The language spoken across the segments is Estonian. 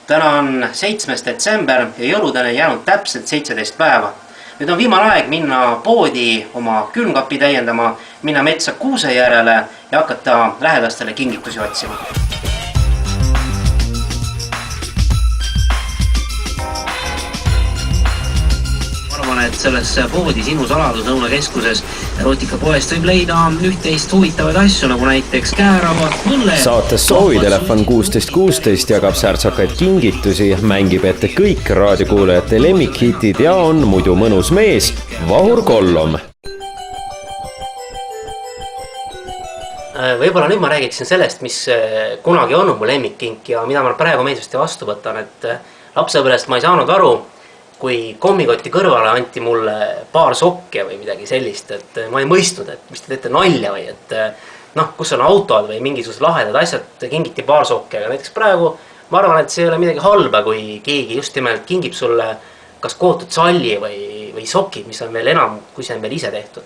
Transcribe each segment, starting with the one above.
Täna on 7. detsember ja jõuludeni jäänud täpselt 17 päeva. Nüüd on viimane aeg minna poodi oma külmkappi täiendama, minna metsa kuuse järele ja hakata lähedastele kingitusi otsima. Et selles poodi Sinu Saladus Lõunakeskuses Erootikapoest võib leida üht-teist huvitavaid asju, nagu näiteks kääravad, mõlle. Saates Soovitelefon 1616 jagab särtsakaid kingitusi, mängib ette kõik raadiokuulajate lemmikhitid ja on muidu mõnus mees Vahur Kollom. Võib-olla nüüd ma räägiksin sellest, mis kunagi on mu lemmikkink ja mida ma praegu meelsasti vastu võtan, et lapsepõlvest ma ei saanud aru, kui kommikotti kõrvale anti mulle paar sokke või midagi sellist, et ma ei mõistnud, et mis te teete nalja või et kus on autod või mingisugused lahedad asjad, kingiti paar sokke, aga näiteks praegu ma arvan, et see ei ole midagi halba, kui keegi just nimelt kingib sulle kas kootud salli või sokid, mis on veel enam, kui see on veel ise tehtud.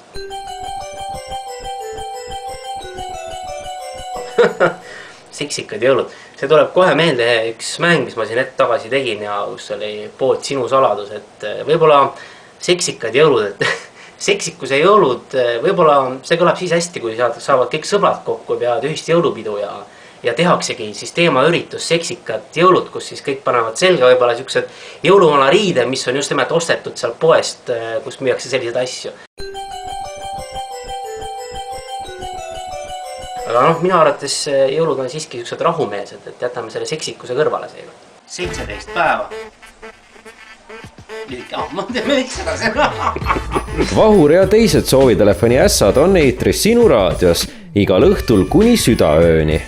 Seksikad jõulud. See tuleb kohe meelde üks mäng, mis ma siin hetk tagasi tegin ja kus oli pood Sinu Saladus, et võib-olla seksikad jõulud, et seksikuse jõulud, võib-olla see kõlab siis hästi, kui saavad kõik sõbrad kokku ja peavad ühist jõulupidu ja tehaksegi siis teemaüritus seksikad jõulud, kus siis kõik panevad selga võib-olla siuksed jõuluvana riide, mis on just nimelt ostetud seal poest, kus müüakse selliseid asju. Aga minu arvates jõulud on siiski siuksed rahumeelsed, et jätame selle seksikuse kõrvale seega. 17 päeva. Ma teeme seda. Vahur ja teised Soovitelefoni ässad on eetris Sinu raadios igal õhtul kuni südaööni.